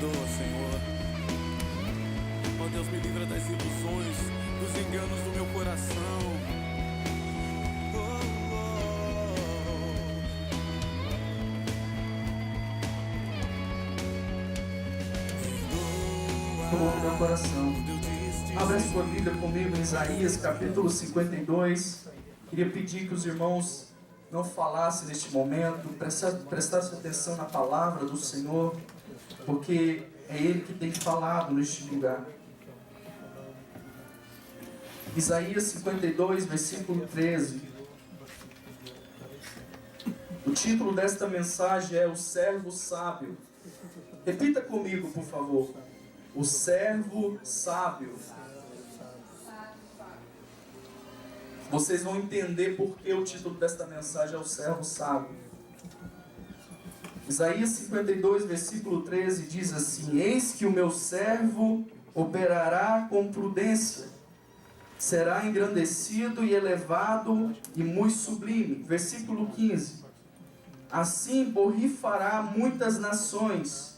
perdoa, Senhor. Ó Deus, me livra das ilusões, dos enganos do meu coração. Perdoa meu coração. Abra a sua Bíblia comigo em Isaías capítulo 52. Queria pedir que os irmãos não falassem neste momento, prestassem atenção na palavra do Senhor, porque é Ele que tem falado neste lugar. Isaías 52, versículo 13. O título desta mensagem é O Servo Sábio. Repita comigo, por favor. O servo sábio. Vocês vão entender por que o título desta mensagem é O Servo Sábio. Isaías 52, versículo 13 diz assim: Eis que o meu servo operará com prudência, será engrandecido e elevado e muito sublime. Versículo 15: Assim borrifará muitas nações,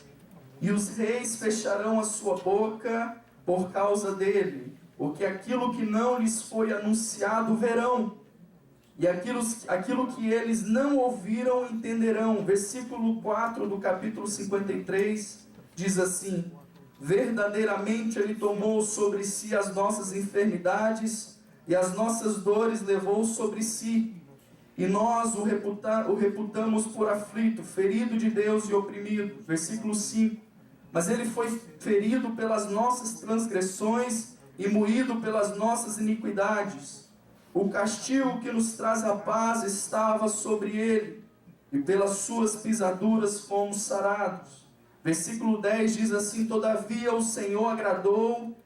e os reis fecharão a sua boca por causa dele, porque aquilo que não lhes foi anunciado verão, e aquilo que eles não ouviram entenderão. Versículo 4 do capítulo 53 diz assim: Verdadeiramente ele tomou sobre si as nossas enfermidades, e as nossas dores levou sobre si, e nós o reputamos por aflito, ferido de Deus e oprimido. Versículo 5: Mas ele foi ferido pelas nossas transgressões e moído pelas nossas iniquidades. O castigo que nos traz a paz estava sobre ele, e pelas suas pisaduras fomos sarados. Versículo 10 diz assim: Todavia o Senhor agradou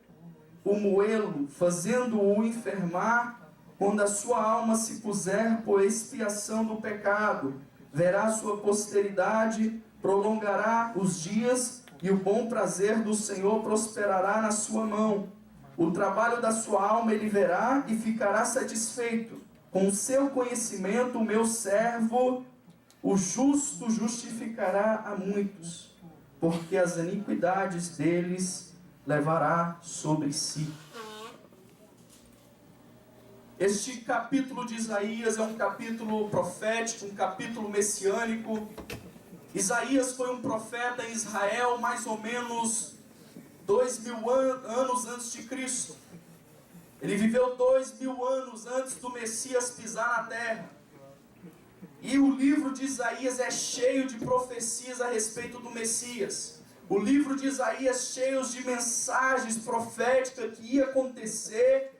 o moê-lo, fazendo-o enfermar, quando a sua alma se puser por expiação do pecado. Verá sua posteridade, prolongará os dias, e o bom prazer do Senhor prosperará na sua mão. O trabalho da sua alma ele verá e ficará satisfeito. Com o seu conhecimento, o meu servo, o justo, justificará a muitos, porque as iniquidades deles levará sobre si. Este capítulo de Isaías é um capítulo profético, um capítulo messiânico. Isaías foi um profeta em Israel mais ou menos 2000 anos antes de Cristo. Ele viveu 2000 anos antes do Messias pisar na terra. E o livro de Isaías é cheio de profecias a respeito do Messias. O livro de Isaías cheio de mensagens proféticas que ia acontecer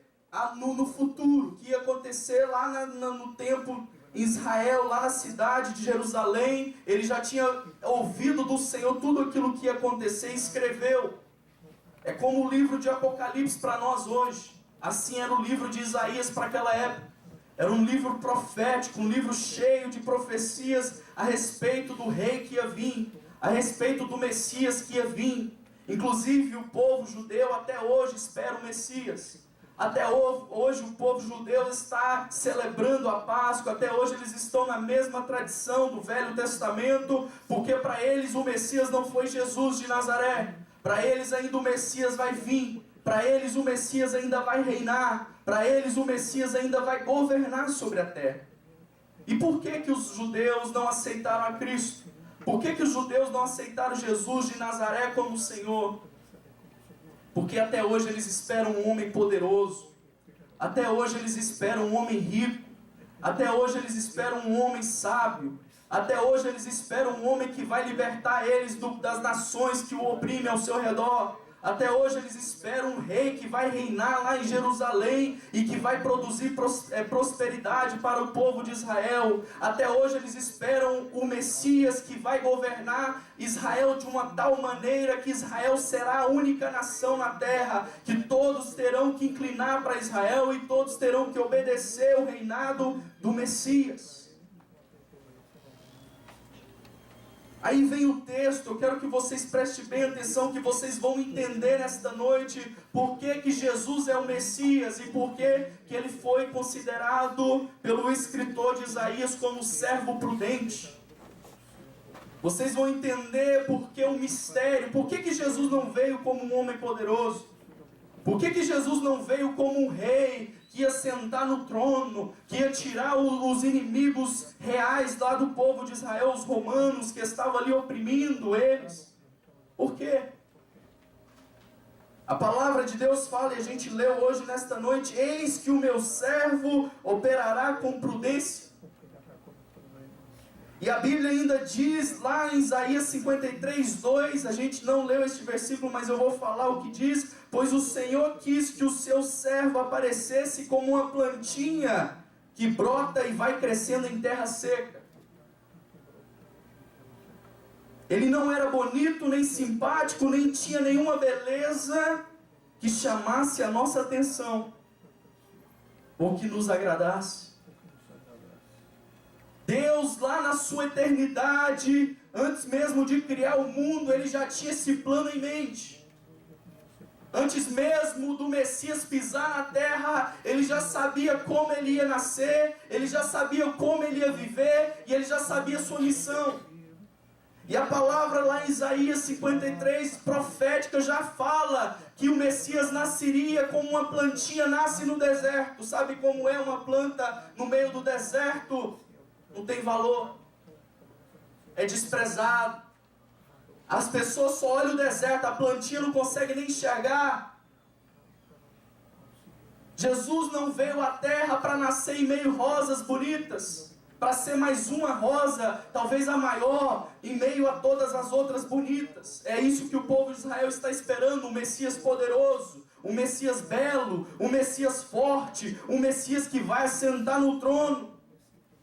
no futuro, que ia acontecer lá no tempo em Israel, lá na cidade de Jerusalém. Ele já tinha ouvido do Senhor tudo aquilo que ia acontecer e escreveu. É como o livro de Apocalipse para nós hoje. Assim era o livro de Isaías para aquela época. Era um livro profético, um livro cheio de profecias a respeito do rei que ia vir, a respeito do Messias que ia vir. Inclusive o povo judeu até hoje espera o Messias. Até hoje o povo judeu está celebrando a Páscoa. Até hoje eles estão na mesma tradição do Velho Testamento, porque para eles o Messias não foi Jesus de Nazaré. Para eles ainda o Messias vai vir. Para eles o Messias ainda vai reinar. Para eles o Messias ainda vai governar sobre a terra. E por que os judeus não aceitaram a Cristo? Por que os judeus não aceitaram Jesus de Nazaré como Senhor? Porque até hoje eles esperam um homem poderoso. Até hoje eles esperam um homem rico. Até hoje eles esperam um homem sábio. Até hoje eles esperam um homem que vai libertar eles das nações que o oprimem ao seu redor. Até hoje eles esperam um rei que vai reinar lá em Jerusalém e que vai produzir prosperidade para o povo de Israel. Até hoje eles esperam o Messias que vai governar Israel de uma tal maneira que Israel será a única nação na terra, que todos terão que inclinar para Israel e todos terão que obedecer o reinado do Messias. Aí vem o texto. Eu quero que vocês prestem bem atenção, que vocês vão entender nesta noite por que Jesus é o Messias e por que ele foi considerado pelo escritor de Isaías como servo prudente. Vocês vão entender por que o mistério, por que Jesus não veio como um homem poderoso, por que Jesus não veio como um rei que ia sentar no trono, que ia tirar os inimigos reais lá do povo de Israel, os romanos que estavam ali oprimindo eles. Por quê? A palavra de Deus fala, e a gente leu hoje nesta noite: eis que o meu servo operará com prudência. E a Bíblia ainda diz lá em Isaías 53, 2, a gente não leu este versículo, mas eu vou falar o que diz: pois o Senhor quis que o seu servo aparecesse como uma plantinha que brota e vai crescendo em terra seca. Ele não era bonito, nem simpático, nem tinha nenhuma beleza que chamasse a nossa atenção, ou que nos agradasse. Deus, lá na sua eternidade, antes mesmo de criar o mundo, Ele já tinha esse plano em mente. Antes mesmo do Messias pisar na terra, Ele já sabia como Ele ia nascer, Ele já sabia como Ele ia viver, e Ele já sabia a sua missão. E a palavra lá em Isaías 53, profética, já fala que o Messias nasceria como uma plantinha nasce no deserto. Sabe como é uma planta no meio do deserto? Não tem valor, é desprezado. As pessoas só olham o deserto, a plantinha não consegue nem enxergar. Jesus não veio à terra para nascer em meio rosas bonitas, para ser mais uma rosa, talvez a maior, em meio a todas as outras bonitas. É isso que o povo de Israel está esperando: um Messias poderoso, um Messias belo, um Messias forte, um Messias que vai assentar no trono.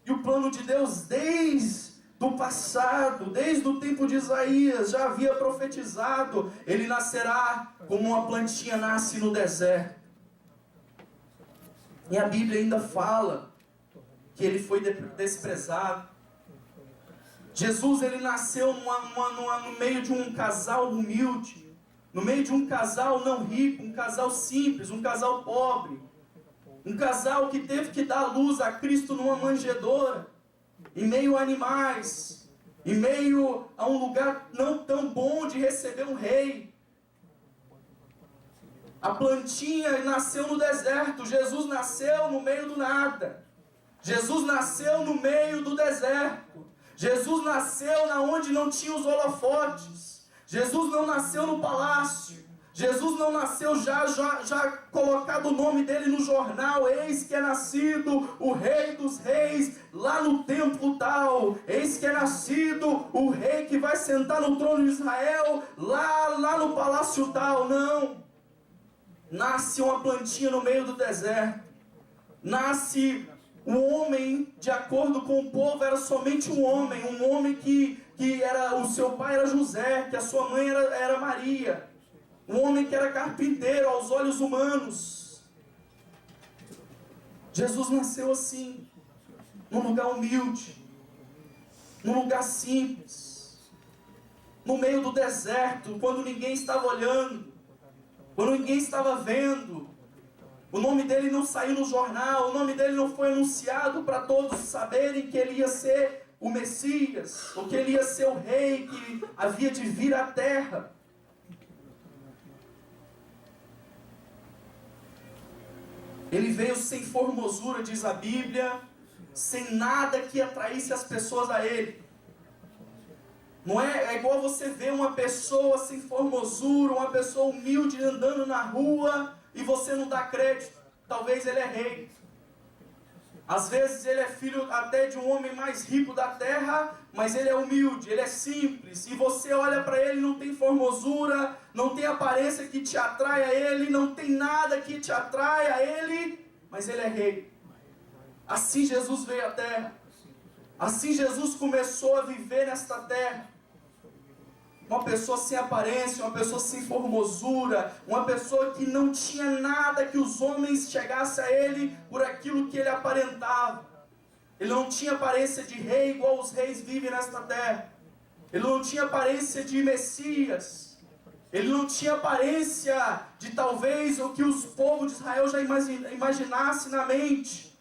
E o plano de Deus, desde o passado, desde o tempo de Isaías, já havia profetizado: ele nascerá como uma plantinha nasce no deserto. E a Bíblia ainda fala que ele foi desprezado. Jesus, ele nasceu no meio de um casal humilde, no meio de um casal não rico, um casal simples, um casal pobre. Um casal que teve que dar luz a Cristo numa manjedoura, em meio a animais, em meio a um lugar não tão bom de receber um rei. A plantinha nasceu no deserto, Jesus nasceu no meio do nada. Jesus nasceu no meio do deserto. Jesus nasceu na onde não tinha os holofotes. Jesus não nasceu no palácio. Jesus não nasceu já colocado o nome dele no jornal: eis que é nascido o Rei dos Reis, lá no templo tal. Eis que é nascido o Rei que vai sentar no trono de Israel, lá no palácio tal. Não. Nasce uma plantinha no meio do deserto. Nasce um homem, de acordo com o povo, era somente um homem que era, o seu pai era José, que a sua mãe era Maria. Um homem que era carpinteiro aos olhos humanos. Jesus nasceu assim, num lugar humilde, num lugar simples, no meio do deserto, quando ninguém estava olhando, quando ninguém estava vendo. O nome dele não saiu no jornal, o nome dele não foi anunciado para todos saberem que ele ia ser o Messias, ou que ele ia ser o rei que havia de vir à terra. Ele veio sem formosura, diz a Bíblia, sem nada que atraísse as pessoas a ele. Não é igual você ver uma pessoa sem formosura, uma pessoa humilde andando na rua e você não dá crédito. Talvez ele é rei. Às vezes ele é filho até de um homem mais rico da terra, mas ele é humilde, ele é simples. E você olha para ele, não tem formosura, não tem aparência que te atrai a ele, não tem nada que te atrai a ele, mas ele é rei. Assim Jesus veio à terra. Assim Jesus começou a viver nesta terra. Uma pessoa sem aparência, uma pessoa sem formosura, uma pessoa que não tinha nada que os homens chegassem a ele por aquilo que ele aparentava. Ele não tinha aparência de rei igual os reis vivem nesta terra. Ele não tinha aparência de Messias. Ele não tinha aparência de talvez o que os povos de Israel já imaginassem na mente.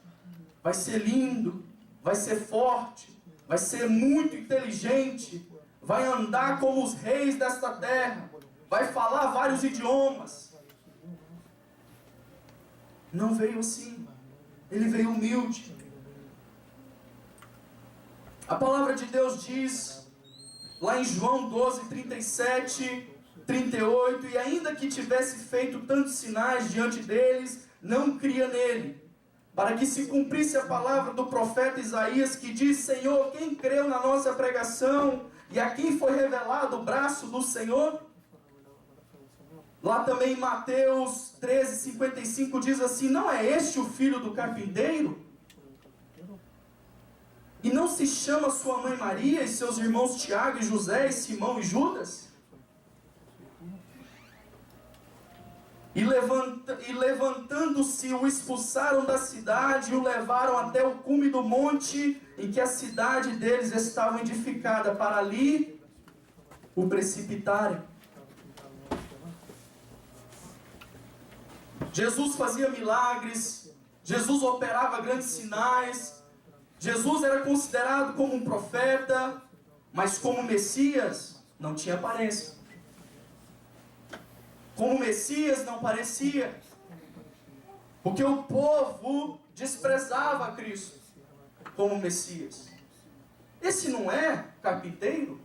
Vai ser lindo, vai ser forte, vai ser muito inteligente, vai andar como os reis desta terra, vai falar vários idiomas. Não veio assim. Ele veio humilde. A palavra de Deus diz, lá em João 12, 37, 38, e ainda que tivesse feito tantos sinais diante deles, não cria nele, para que se cumprisse a palavra do profeta Isaías, que diz: Senhor, quem creu na nossa pregação, e a quem foi revelado o braço do Senhor? Lá também em Mateus 13, 55 diz assim: não é este o filho do carpinteiro? E não se chama sua mãe Maria e seus irmãos Tiago e José e Simão e Judas? E levantando-se, o expulsaram da cidade e o levaram até o cume do monte em que a cidade deles estava edificada, para ali o precipitarem. Jesus fazia milagres, Jesus operava grandes sinais, Jesus era considerado como um profeta, mas como Messias não tinha aparência. Como Messias não parecia, porque o povo desprezava Cristo como Messias. Esse não é carpinteiro?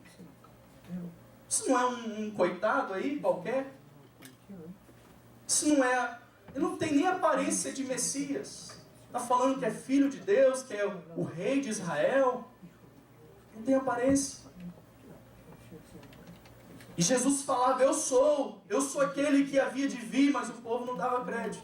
Isso não é um coitado aí qualquer? Isso não é... Ele não tem nem aparência de Messias. Está falando que é filho de Deus, que é o rei de Israel. Não tem aparência. E Jesus falava: eu sou aquele que havia de vir, mas o povo não dava crédito.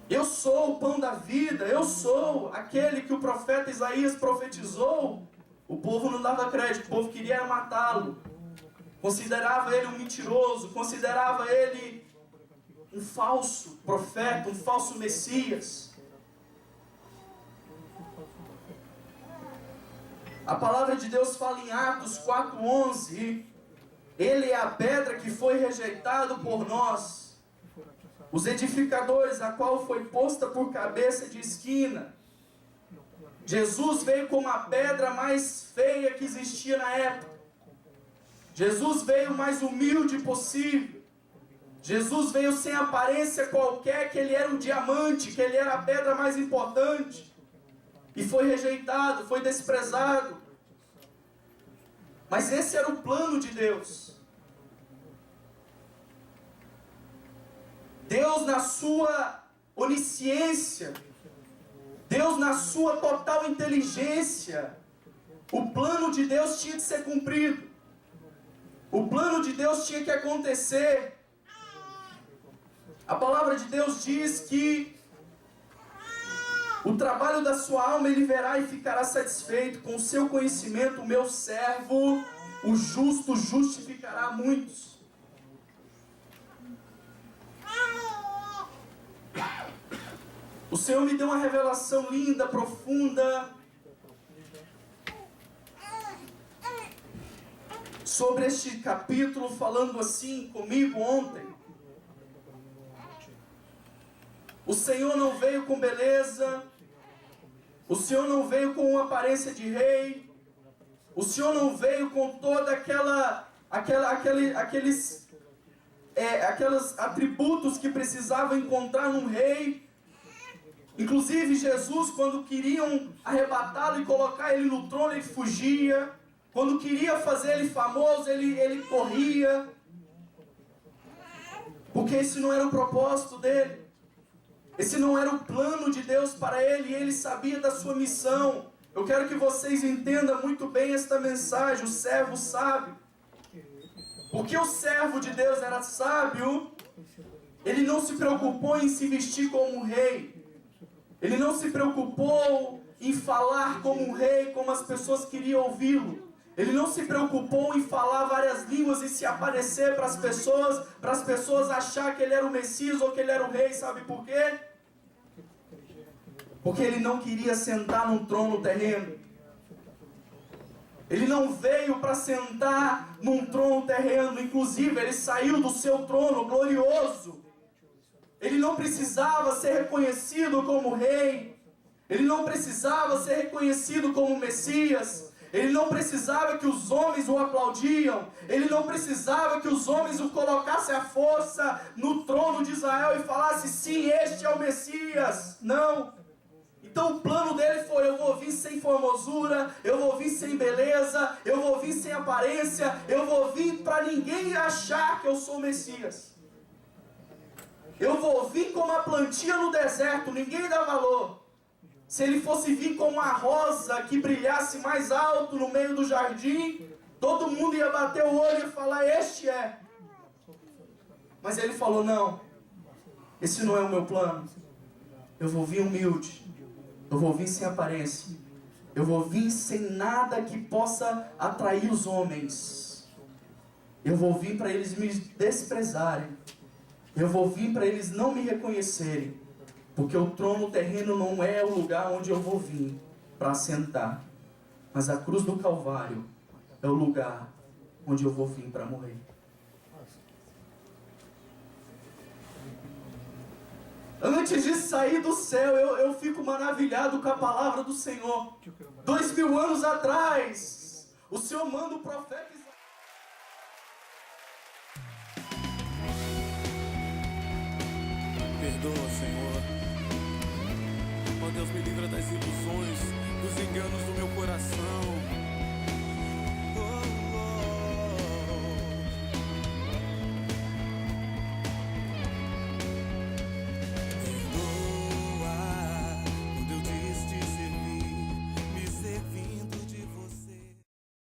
Eu sou o pão da vida, eu sou aquele que o profeta Isaías profetizou. O povo não dava crédito, o povo queria matá-lo. Considerava ele um mentiroso, considerava ele um falso profeta, um falso Messias. A palavra de Deus fala em Atos 4:11, ele é a pedra que foi rejeitado por nós, os edificadores, a qual foi posta por cabeça de esquina. Jesus veio como a pedra mais feia que existia na época. Jesus veio o mais humilde possível. Jesus veio sem aparência qualquer, que ele era um diamante, que ele era a pedra mais importante. E foi rejeitado, foi desprezado. Mas esse era o plano de Deus. Deus, na sua onisciência, Deus, na sua total inteligência, o plano de Deus tinha que ser cumprido. O plano de Deus tinha que acontecer. A palavra de Deus diz que o trabalho da sua alma ele verá e ficará satisfeito. Com o seu conhecimento, o meu servo, o justo, justificará muitos. O Senhor me deu uma revelação linda, profunda, sobre este capítulo, falando assim comigo ontem. O Senhor não veio com beleza, o Senhor não veio com uma aparência de rei, o Senhor não veio com toda aqueles atributos que precisava encontrar num rei. Inclusive Jesus, quando queriam arrebatá-lo e colocar ele no trono, ele fugia. Quando queria fazer ele famoso, ele corria. Porque esse não era o propósito dele. Esse não era o plano de Deus para ele. E ele sabia da sua missão. Eu quero que vocês entendam muito bem esta mensagem. O servo sábio. Porque o servo de Deus era sábio, ele não se preocupou em se vestir como um rei. Ele não se preocupou em falar como um rei, como as pessoas queriam ouvi-lo. Ele não se preocupou em falar várias línguas e se aparecer para as pessoas achar que ele era o Messias ou que ele era o rei. Sabe por quê? Porque ele não queria sentar num trono terreno. Ele não veio para sentar num trono terreno. Inclusive, ele saiu do seu trono glorioso. Ele não precisava ser reconhecido como rei. Ele não precisava ser reconhecido como Messias. Ele não precisava que os homens o aplaudiam. Ele não precisava que os homens o colocassem à força no trono de Israel e falassem, sim, este é o Messias. Não. Então o plano dele foi, eu vou vir sem formosura, eu vou vir sem beleza, eu vou vir sem aparência, eu vou vir para ninguém achar que eu sou o Messias. Eu vou vir como uma plantinha no deserto, ninguém dá valor. Se ele fosse vir como uma rosa que brilhasse mais alto no meio do jardim, todo mundo ia bater o olho e falar, este é. Mas ele falou, não, esse não é o meu plano. Eu vou vir humilde, eu vou vir sem aparência, eu vou vir sem nada que possa atrair os homens. Eu vou vir para eles me desprezarem. Eu vou vir para eles não me reconhecerem, porque o trono terreno não é o lugar onde eu vou vir para assentar, mas a cruz do Calvário é o lugar onde eu vou vir para morrer. Antes de sair do céu, eu fico maravilhado com a palavra do Senhor. 2000 anos atrás, o Senhor manda o profeta Isaías. Perdoa, Senhor. Ó Deus, me livra das ilusões, dos enganos do meu coração.